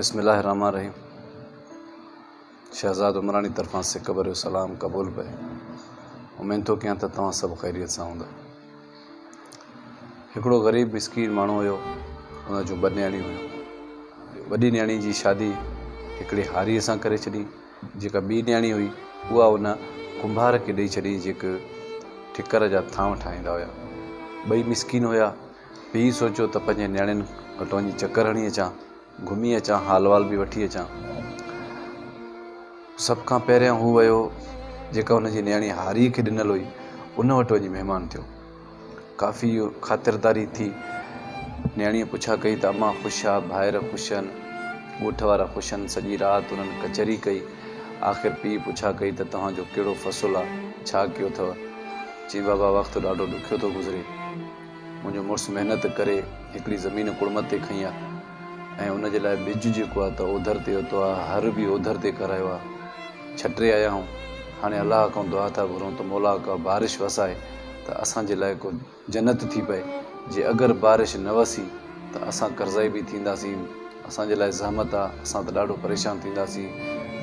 बिस्मिल्लाहिर्रहमानिर्रहीम। शहज़ाद उमरानी तरफ़ां से क़ब्र सलाम क़बूल पे। उम्मीद तो कयां त तव्हां सभु ख़ैरियत सां हूंदा। हिकिड़ो ग़रीब मिस्कीन माण्हू हुयो, उन जूं ॿ न्याणियूं हुयूं। वॾी न्याणी जी शादी हिकिड़ी हारीअ सां करे छॾी। जेका ॿी न्याणी हुई उहा उन कुंभार खे ॾेई छॾी जेके ठिकर जा थांव ठाहींदा हुया। ॿई मिस्कीन हुया। पीउ सोचियो त पंहिंजे न्याणियुनि वटि वञी चकर हणी अचां, घुमी अचां, हाल वाल बि वठी अचां। सभ खां पहिरियां हू वियो जेका हुनजी न्याणी हारीअ खे ॾिनल हुई उन वटि वञी महिमान थियो। काफ़ी ख़ातिरदारी थी। न्याणीअ पुछा कई त अम्मा ख़ुशि आहे, भाइर ख़ुशि आहिनि, ॻोठ वारा ख़ुशि आहिनि। सॼी राति उन्हनि कचहरी कई। आख़िर पीउ पुछा कई त तव्हांजो कहिड़ो फ़सुलु आहे, छा कयो अथव? चई बाबा वक़्तु ॾाढो ॾुखियो थो गुज़रे। मुंहिंजो मुड़ुसु महिनत करे हिकिड़ी ज़मीन कुड़म ते खईं आहे ऐं उनजे लाइ बिज जेको आहे त ओधर ते वरितो आहे, हर बि ओधर ते करायो आहे। छटे आया आहियूं। हाणे अलाह खां दुआ था घुरूं त मौला का बारिश वसाए त असांजे लाइ को जन्नत थी पए। जे अगरि बारिश न वसी त असां कर्ज़ाई बि थींदासीं। असांजे लाइ ज़हमत आहे। असां त ॾाढो परेशान थींदासीं,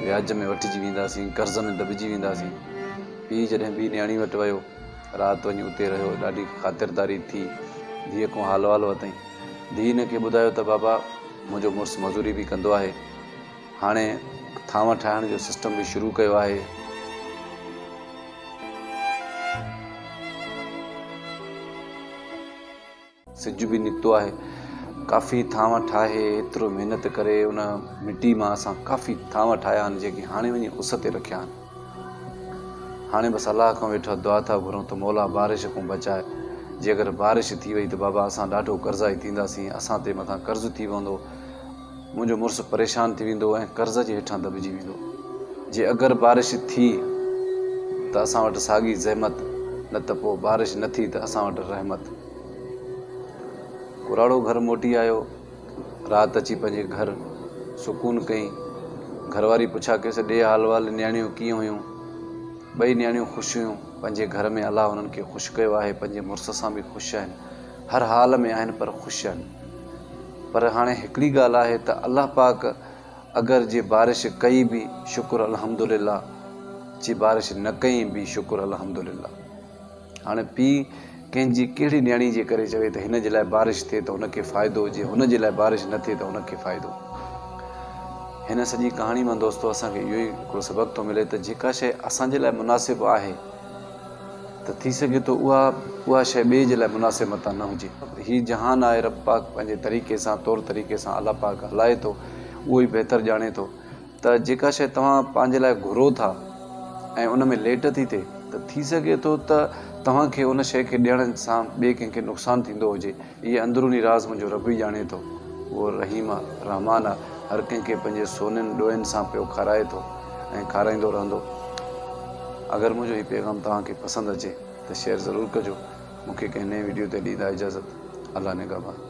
व्याज में वठिजी वेंदासीं, कर्ज़ में दॿिजी वेंदासीं। पीउ जॾहिं ॿी न्याणी वटि वियो, राति वञी उते रहियो। ॾाढी ख़ातिरदारी थी। धीअ खां हाल वाल वरितईं। धीउ हिन खे ॿुधायो त बाबा मुंहिंजो मुड़ुसु मज़ूरी बि कंदो आहे, हाणे थांव ठाहिण जो सिस्टम बि शुरू कयो आहे। सिज बि निकितो आहे। काफ़ी थांव ठाहे एतिरो महिनत करे उन मिटी मां असां काफ़ी थांव ठाहिया आहिनि जेके हाणे वञी उस ते रखिया आहिनि। हाणे बसि अलाह खां वेठा दुआ था घुरूं त मौला बारिश खां बचाए। जे अगरि बारिश थी वई त बाबा असां ॾाढो कर्ज़ाई थींदासीं, असां ते मथां कर्ज़ु थी पवंदो, मुंहिंजो मुड़ुसु परेशान थी वेंदो ऐं कर्ज़ जे हेठां दॿिजी वेंदो। जे अगरि बारिश थी त असां वटि साॻी ज़हमत, न त पोइ बारिश न थी त असां वटि रहमत। कुराड़ो घर मोटी आयो। राति अची पंहिंजे घर सुकून कई। घरवारी पुछा कयोसि ॾे हाल वाल, न्याणियूं कीअं हुयूं? ॿई न्याणियूं ख़ुशि हुयूं। पंहिंजे घर में अलाह हुननि खे ख़ुशि कयो आहे, पंहिंजे मुड़ुस सां बि ख़ुशि आहिनि, हर हाल में आहिनि पर ख़ुशि आहिनि। पर हाणे हिकिड़ी ॻाल्हि आहे त अलाह पाक अगरि जे बारिश कई बि शुक्र अल्हम्दुलिल्लाह, जे बारिश न कई बि शुक्र अल्हम्दुलिल्लाह। हाणे पीउ कंहिंजी कहिड़ी न्याणी जे करे चवे त हिन जे लाइ बारिश थिए त हुनखे फ़ाइदो हुजे, हुन जे लाइ बारिश न थिए त हुनखे फ़ाइदो। हिन सॼी कहाणी मां दोस्तो असांखे इहो ई हिकिड़ो सबक़ु थो मिले त जेका शइ असांजे लाइ मुनासिबु आहे त थी सघे थो उहा शइ ॿिए जे लाइ मुनासिबु मतां न हुजे। हीउ जहान आहे, रब पाक पंहिंजे तरीक़े सां तौर तरीक़े सां अलाह पाक हलाए थो, उहो ई बहितर ॼाणे थो। त जेका शइ तव्हां पंहिंजे लाइ घुरो था ऐं उन में लेट थी थिए त थी सघे थो त तव्हांखे उन शइ खे ॾियण सां ॿिए कंहिंखे नुक़सानु थींदो हुजे। इहे अंदरूनी राज़ मुंहिंजो रब ई ॼाणे थो। उहो रहीम आहे, रहमान आहे, हर कंहिंखे पंहिंजे सोननि ॾोहनि सां पियो खाराए थो ऐं खाराईंदो रहंदो। अगरि मुंहिंजो हीउ पैगाम तव्हांखे पसंदि अचे त शेयर ज़रूरु कजो। मूंखे कंहिं नए वीडियो ते ॾींदा इजाज़त। अल्लाह निगहबान।